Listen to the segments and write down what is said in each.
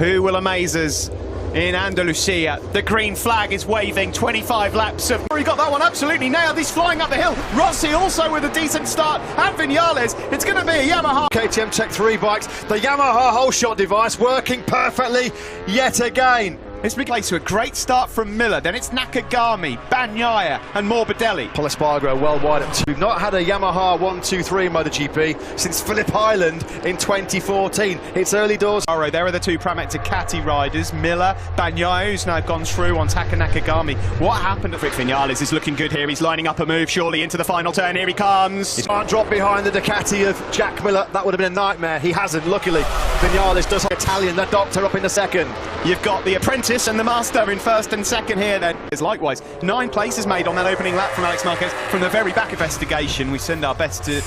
Who will amaze us in Andalusia? The green flag is waving. 25 laps of... He got that one absolutely nailed. He's flying up the hill. Rossi also with a decent start. And Vinales. It's going to be a Yamaha. KTM Tech 3 bikes. The Yamaha whole shot device working perfectly yet again. It's been placed to a great start from Miller. Then it's Nakagami, Bagnaia and Morbidelli. Espargaro well wide up. We've not had a Yamaha 1-2-3 MotoGP since Phillip Island in 2014. It's early doors. There are the two Pramac Ducati riders, Miller, Bagnaia, who's now gone through on Taka Nakagami. What happened? Vinales is looking good here. He's lining up a move surely into the final turn. Here he comes. He can't drop behind the Ducati of Jack Miller. That would have been a nightmare. He hasn't, luckily. Vinales does have Italian, the doctor up in the second. You've got the apprentice and the master in first and second here then. Likewise, 9 places made on that opening lap from Alex Marquez. From the very back investigation, we send our best to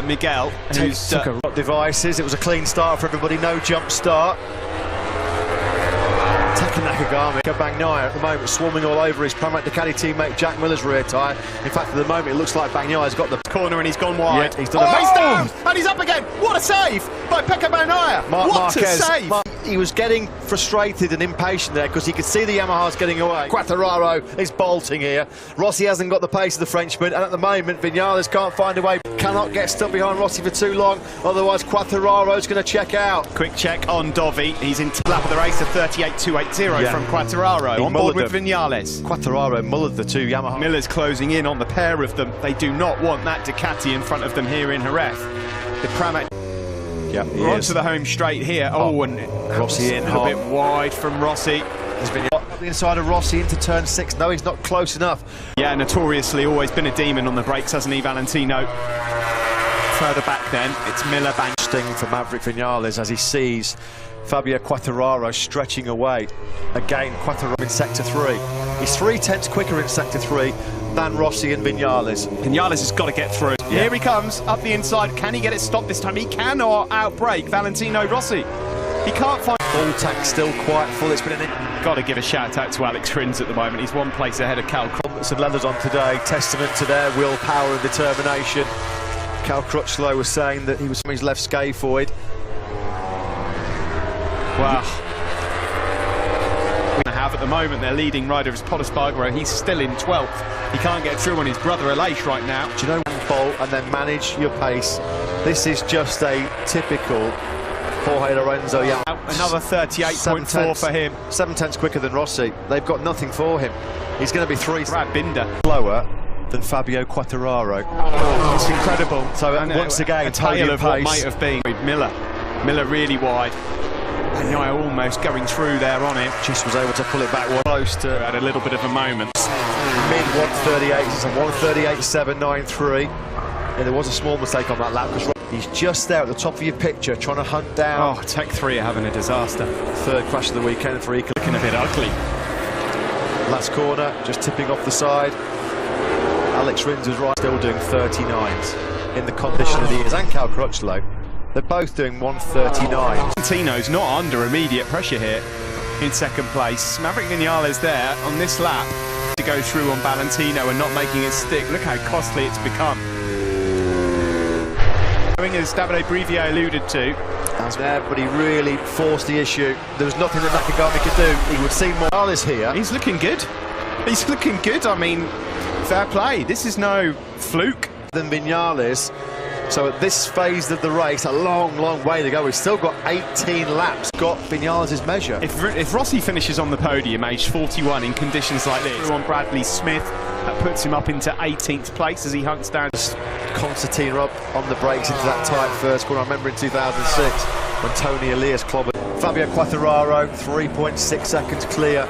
Miguel, who's took a devices. It was a clean start for everybody, no jump start. Taka Nakagami, Bagnaia at the moment swarming all over his Pramac Ducati teammate Jack Miller's rear tyre. In fact, at the moment it looks like Bagnaia's got the corner and he's gone wide. Yeah, he's done he's down and he's up again. What a save by Pecco Bagnaia. What a save. He was getting frustrated and impatient there because he could see the Yamahas getting away. Quartararo is bolting here. Rossi hasn't got the pace of the Frenchman, and at the moment Vinales can't find a way. Cannot get stuck behind Rossi for too long, otherwise Quartararo's going to check out. Quick check on Dovi. He's in lap of the race of 38.280 from Quartararo. On board with Vinales. Quartararo mullered the two Yamaha. Miller's closing in on the pair of them. They do not want that Ducati in front of them here in Jerez. The Pramac. Yeah, we're onto the home straight here. And Rossi in a bit wide from Rossi. He's been up the inside of Rossi into turn 6. No, he's not close enough. Yeah, notoriously always been a demon on the brakes, hasn't he, Valentino? Further back then, it's Miller bang. Sting for Maverick Vinales as he sees Fabio Quartararo stretching away. Again, Quartararo in sector 3. He's 3/10 quicker in sector 3 than Rossi and Vinales. Vinales has got to get through. Yeah. Here he comes, up the inside. Can he get it stopped this time? He cannot outbrake Valentino Rossi. He can't find... Full tank still quite full. It's been got to give a shout out to Alex Rins at the moment. He's 1 place ahead of Cal Crutchlow and leathers on today. Testament to their willpower and determination. Cal Crutchlow was saying that he was from his left scaphoid. Wow. At the moment their leading rider is Espargaro. He's still in 12th. He can't get through on his brother Aleix right now. Do you know, bolt and then manage your pace? This is just a typical Jorge Lorenzo. Yeah, another 38.4 for him. 7/10 quicker than Rossi. They've got nothing for him. He's going to be 3 Brad Binder slower than Fabio Quartararo. It's incredible. So once again, a tale of what might have been. Miller really wide. Bagnaia almost going through there on it. Just was able to pull it back close to... Had a little bit of a moment. Mid 138, it's a 138.793. And there was a small mistake on that lap because he's just there at the top of your picture trying to hunt down... Oh, Tech 3 are having a disaster. 3rd crash of the weekend for Eco. Looking a bit ugly. Last corner, just tipping off the side. Alex Rins was right, still doing 39s in the condition that he is. And Cal Crutchlow. They're both doing 139. Valentino's not under immediate pressure here in 2nd place. Maverick Vinales there on this lap to go through on Valentino and not making it stick. Look how costly it's become. As Davide Brivio alluded to. That's there, but he really forced the issue. There was nothing that Nakagami could do. He would see Morales here. He's looking good. He's looking good. I mean, fair play. This is no fluke. Than Vinales. So at this phase of the race, a long, long way to go. We've still got 18 laps. Got Vinales' measure. If Rossi finishes on the podium, aged 41, in conditions like this, on Bradley Smith, that puts him up into 18th place as he hunts down. Constantine up on the brakes into that tight first corner. I remember in 2006 when Tony Elias clobbered. Fabio Quartararo, 3.6 seconds clear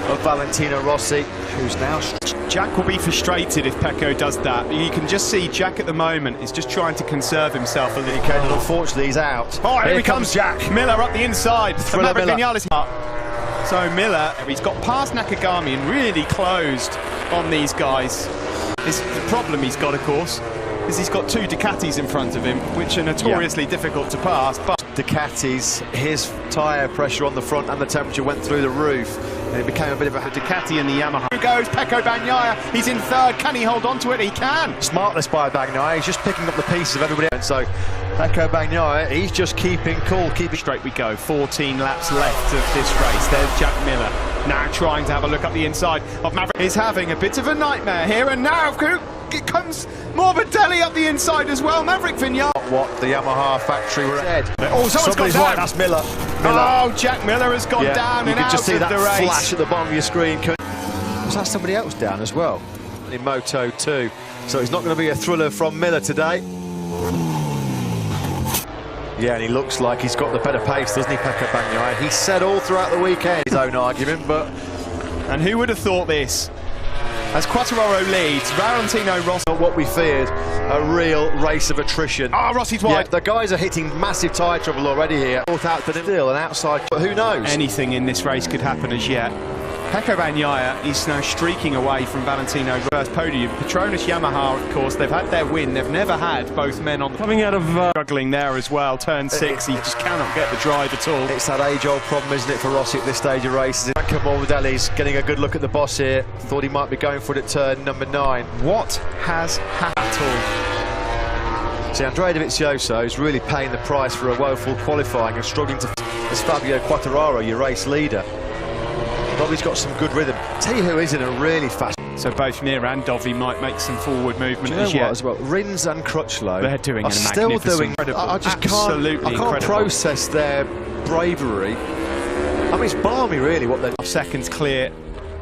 of Valentino Rossi, who's now... Jack will be frustrated if Pecco does that. You can just see Jack at the moment is just trying to conserve himself a little. And unfortunately he's out. Oh, here he comes, Jack. Miller up the inside. So Miller, he's got past Nakagami and really closed on these guys. The problem he's got, of course, is he's got 2 Ducatis in front of him, which are notoriously difficult to pass. But Ducatis, his tyre pressure on the front and the temperature went through the roof. and it became a bit of a Ducati and the Yamaha. Here goes Pecco Bagnaia. He's in third. Can he hold on to it? He can. Smartless by Bagnaia. He's just picking up the pieces of everybody else. So Pecco Bagnaia, he's just keeping cool, Straight we go. 14 laps left of this race. There's Jack Miller now trying to have a look up the inside of Maverick. He's having a bit of a nightmare here, and now it comes Morbidelli up the inside as well. Maverick Vinales. What the Yamaha factory were said. Oh, somebody's right. That's Miller. Oh, Jack Miller has gone down and out of the race. You can just see that flash at the bottom of your screen. Was that somebody else down as well in Moto 2? So it's not going to be a thriller from Miller today. Yeah, and he looks like he's got the better pace, doesn't he, Pecco Bagnaia? He said all throughout the weekend his own argument, but... And who would have thought this? As Quartararo leads, Valentino Rossi... What we feared, a real race of attrition. Oh, Rossi's wide. Yeah, the guys are hitting massive tyre trouble already here. Fourth out to still, an outside, but who knows? Anything in this race could happen as yet. Pecco Bagnaia is now streaking away from Valentino. First podium. Petronas Yamaha, of course, they've had their win. They've never had both men on the... Coming out of... Struggling there as well. Turn 6, he just cannot get the drive at all. It's that age-old problem, isn't it, for Rossi at this stage of races? Morbidelli's getting a good look at the boss here. Thought he might be going for it at turn number 9. What has happened at all? See, Andrea Dovizioso is really paying the price for a woeful qualifying and struggling to... As Fabio Quartararo, your race leader. Dovi's got some good rhythm. Tell you who is in a really fast... So both Mir and Dovi might make some forward movement as yet. As well, Rins and Crutchlow they're doing are still doing... I just can't process their bravery. I mean, it's balmy, really, what they're... Seconds clear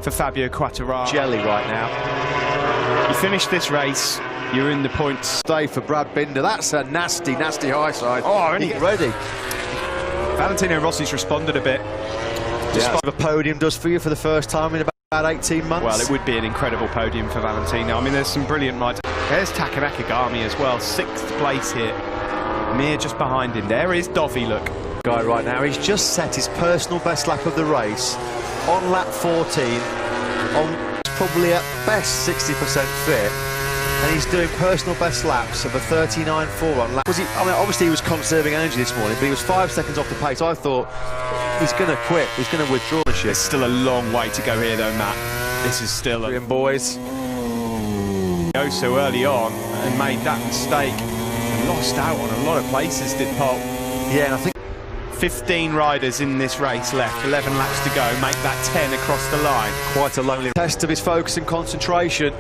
for Fabio Quartararo. Jelly right now. You finish this race, you're in the points. Stay for Brad Binder. That's a nasty, nasty high side. Oh, he's ready. Valentino Rossi's responded a bit. Just what the podium does for you for the first time in about 18 months. Well, it would be an incredible podium for Valentino. I mean, there's some brilliant rides. There's Taka Nakagami as well, 6th place here. Mir just behind him. There is Dovi, look. Guy right now, he's just set his personal best lap of the race on lap 14, on probably at best 60% fit, and he's doing personal best laps of a 39.4 on lap. I mean, obviously he was conserving energy this morning, but he was 5 seconds off the pace. I thought he's going to quit, he's going to withdraw the shit. There's still a long way to go here though, Matt. This is still a... boys. Go so early on and made that mistake and lost out on a lot of places, did Paul. Yeah, and I think 15 riders in this race left, 11 laps to go, make that 10 across the line. Quite a lonely test of his focus and concentration.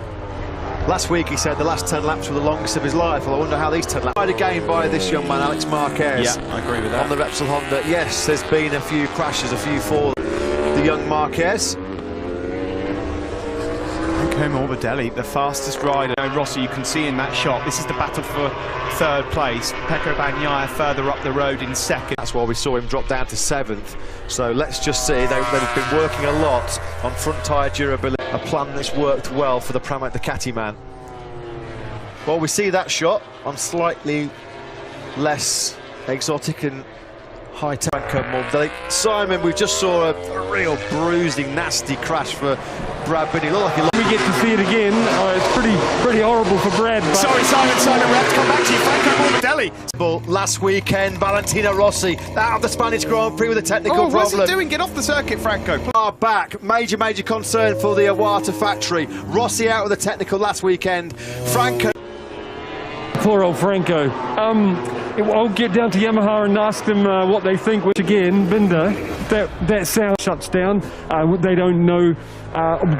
Last week he said the last 10 laps were the longest of his life. Well, I wonder how these 10 laps... Tried again by this young man, Alex Marquez. Yeah, I agree with that. On the Repsol Honda. Yes, there's been a few crashes, a few falls. The young Marquez. Okay, Morbidelli, the fastest rider. Rossi, you can see in that shot, this is the battle for 3rd place. Pecco Bagnaia further up the road in 2nd. That's why we saw him drop down to 7th. So let's just see, they've been working a lot on front tyre durability. A plan that's worked well for the Pramac Ducati man. Well, we see that shot on slightly less exotic and high tanker Morbidelli. Simon, we just saw a real bruising, nasty crash for Brad Binder. We get to see it again. It's pretty horrible for Brad. But... Sorry, Simon, we have to come back to you. Franco Morbidelli. Last weekend, Valentino Rossi out of the Spanish Grand Prix with a technical problem. What's he doing? Get off the circuit, Franco. Are back. Major concern for the Iwata factory. Rossi out with a technical last weekend. Franco. Poor old Franco. I'll get down to Yamaha and ask them what they think, which again, Binder, that sound shuts down. They don't know.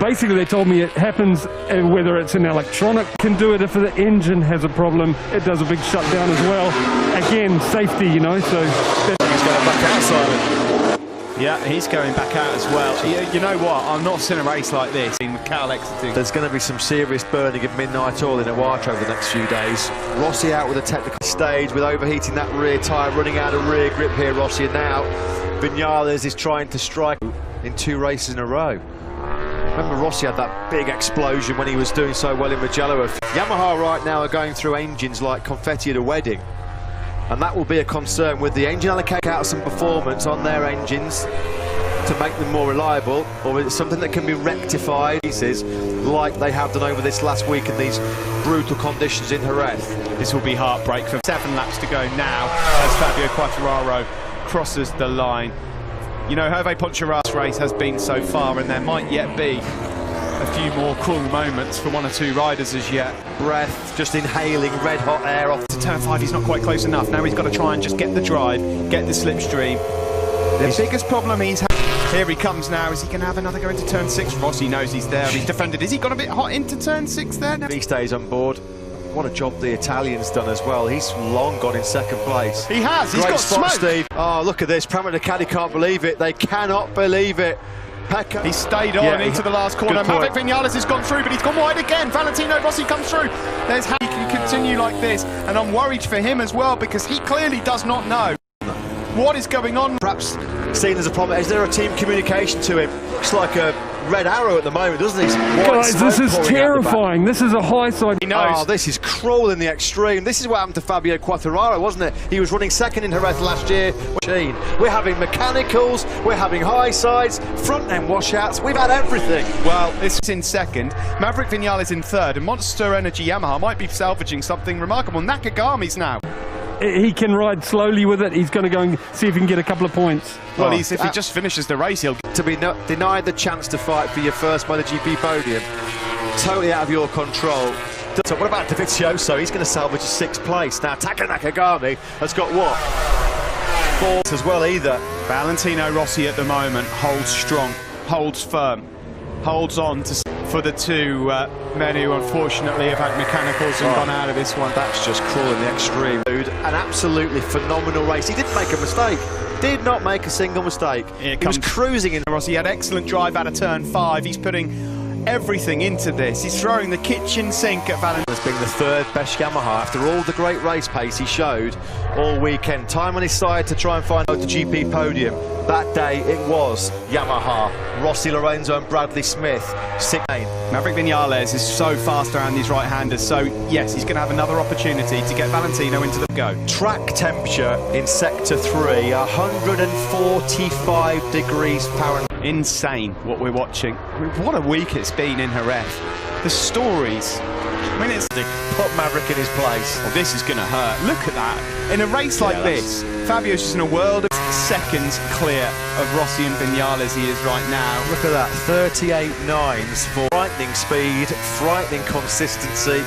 Basically, they told me it happens whether it's an electronic can do it. If the engine has a problem, it does a big shutdown as well. Again, safety, you know, so... He's going back out, Simon. Yeah, he's going back out as well. You know what? I've not seen a race like this in Cal exiting. There's going to be some serious burning of midnight oil in Iwata over the next few days. Rossi out with a technical stage with overheating that rear tyre, running out of rear grip here, Rossi. And now Vinales is trying to strike in 2 races in a row. Remember, Rossi had that big explosion when he was doing so well in Mugello. Yamaha right now are going through engines like confetti at a wedding. And that will be a concern with the engine allocate out some performance on their engines to make them more reliable, or is it something that can be rectified like they have done over this last week in these brutal conditions in Jerez? This will be heartbreak for 7 laps to go now as Fabio Quartararo crosses the line. You know, Hervé Ponchara's race has been so far, and there might yet be a few more cool moments for one or two riders as yet. Breath, just inhaling red hot air off. To turn 5, he's not quite close enough. Now he's got to try and just get the drive, get the slipstream. The biggest problem he's had. Here he comes now. Is he going to have another go into turn 6? Rossi knows he's there. He's defended. Is he got a bit hot into turn 6 there? He stays on board. What a job the Italian's done as well. He's long gone in second place. He has. He's Great got spot, smoke. Steve. Oh, look at this. Pramit Ducati can't believe it. They cannot believe it. Pecco. He stayed on into the last corner. Maverick Vinales has gone through, but he's gone wide again. Valentino Rossi comes through. There's how he can continue like this, and I'm worried for him as well because he clearly does not know what is going on. Perhaps seen as a problem. Is there a team communication to him? Looks like a red arrow at the moment, doesn't he? Guys, this is terrifying. This is a high side. He knows. Oh, this is cruel in the extreme. This is what happened to Fabio Quartararo, wasn't it? He was running second in Jerez last year. We're having mechanicals, we're having high sides, front end washouts, we've had everything. Well, this is in second, Maverick Vinales in third, and Monster Energy Yamaha might be salvaging something remarkable. Nakagami's now. He can ride slowly with it. He's going to go and see if he can get a couple of points. Well, if he just finishes the race, he'll... To be denied the chance to fight for your first MotoGP podium, totally out of your control. So what about Dovizioso? He's going to salvage a 6th place. Now, Taka Nakagami has got what? 4th as well either. Valentino Rossi at the moment holds strong, holds firm, holds on for the two men who unfortunately have had mechanicals and gone out of this one. That's just cruel in the extreme. An absolutely phenomenal race. He didn't make a mistake. Did not make a single mistake. He was cruising in. Rossi had excellent drive out of turn 5. He's putting everything into this. He's throwing the kitchen sink at Valentino. Has been the 3rd best Yamaha after all the great race pace he showed all weekend. Time on his side to try and find out the GP podium. That day it was Yamaha, Rossi, Lorenzo and Bradley Smith. 6th. Maverick Vinales is so fast around these right-handers, so yes, he's going to have another opportunity to get Valentino into the go. Track temperature in Sector 3, 145 degrees Fahrenheit. Insane what we're watching. I mean, what a week it's been in Jerez. The stories. I mean, it's... Put Maverick in his place. Well, this is going to hurt. Look at that. In a race like this, Fabio's just in a world of seconds clear of Rossi and Vinales he is right now. Look at that, 38.9s for frightening speed, frightening consistency.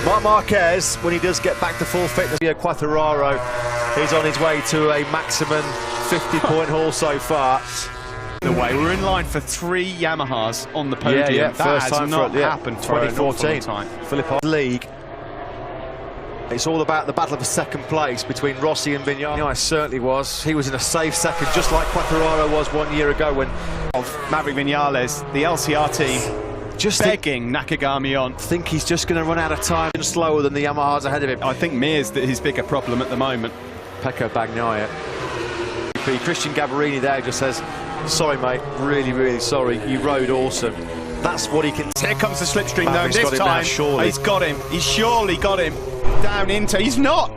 Marc Marquez, when he does get back to full fitness, Quartararo is on his way to a maximum 50-point haul so far. The way we're in line for 3 Yamahas on the podium. That first has time not happened. 2014 Philip League. It's all about the battle for second place between Rossi and Vinales. No, it certainly was. He was in a safe second, just like Quartararo was 1 year ago when Maverick Vinales, the LCR team, just begging Nakagami on. I think he's just going to run out of time and slower than the Yamahas ahead of him. I think Mir's his bigger problem at the moment. Pecco Bagnaia. Christian Gabarini there just says, sorry mate, really, really sorry, you rode awesome. That's what he can... Here comes the slipstream though, this time now, surely. He's got him, he's surely got him down into... He's not!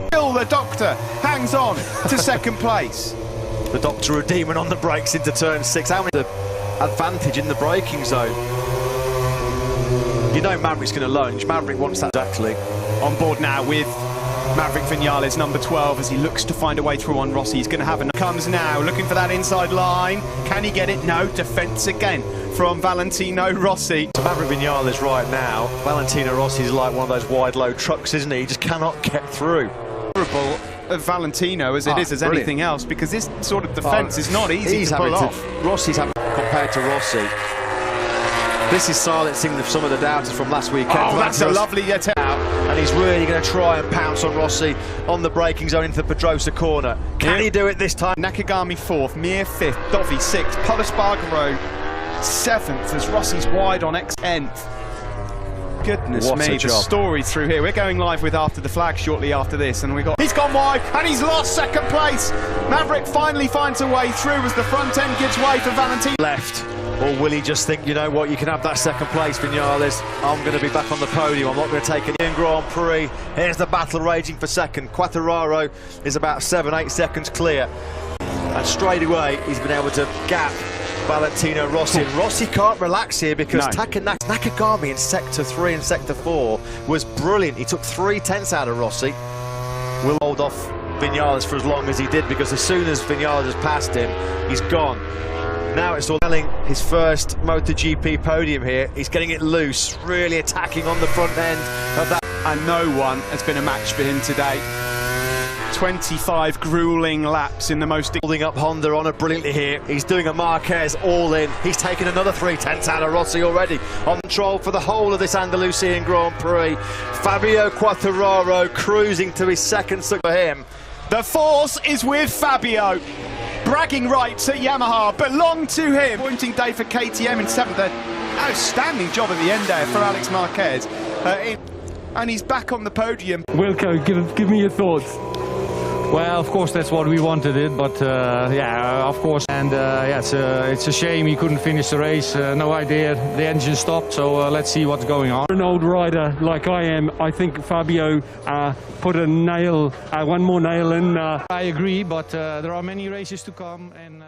Still the Doctor hangs on to second place. The Doctor a demon on the brakes into turn 6. How many the advantage in the braking zone? You know Maverick's going to lunge. Maverick wants that exactly. On board now with Maverick Vinales, number 12, as he looks to find a way through on Rossi. He's going to have a... Comes now, looking for that inside line. Can he get it? No, defence again from Valentino Rossi. So Maverick Vinales right now, Valentino Rossi is like one of those wide load trucks, isn't he? He just cannot get through. Of Valentino as it is as anything else, because this sort of defence is not easy to pull off. Rossi's having compared to Rossi. This is silencing some of the doubters from last weekend. Oh, that's a lovely and he's really going to try and pounce on Rossi on the braking zone into the Pedrosa corner. Can he do it this time? Nakagami 4th, Mir 5th, Dovi 6th, Polispargaro 7th as Rossi's wide on X10th. Goodness what me, the story through here. We're going live with After the Flag shortly after this, and he's gone wide and he's lost second place. Maverick finally finds a way through as the front end gives way for Valentino. Left. Or will he just think, you know what, you can have that second place, Vinales. I'm going to be back on the podium. I'm not going to take an Grand Prix. Here's the battle raging for second. Quartararo is about 7-8 seconds clear. And straight away, he's been able to gap Valentino Rossi. And Rossi can't relax here because Nakagami in Sector 3 and Sector 4 was brilliant. He took 3 tenths out of Rossi. Will hold off Vinales for as long as he did, because as soon as Vinales has passed him, he's gone. Now it's all telling his first MotoGP podium here. He's getting it loose, really attacking on the front end of that. And no one has been a match for him today. 25 grueling laps in the most... Holding up Honda on it brilliantly here. He's doing a Marquez all in. He's taken another 3/10 out of Rossi already. On control for the whole of this Andalusian Grand Prix. Fabio Quartararo cruising to his second for him. The force is with Fabio. Bragging rights at Yamaha belong to him. Pointing day for KTM in 7th. Outstanding job at the end there for Alex Marquez. And he's back on the podium. Wilco, give me your thoughts. Well, of course, that's what we wanted it, but yeah, of course. And yeah, it's a shame he couldn't finish the race. No idea, the engine stopped, so let's see what's going on. An old rider like I am, I think Fabio put a nail, one more nail in. I agree, but there are many races to come, and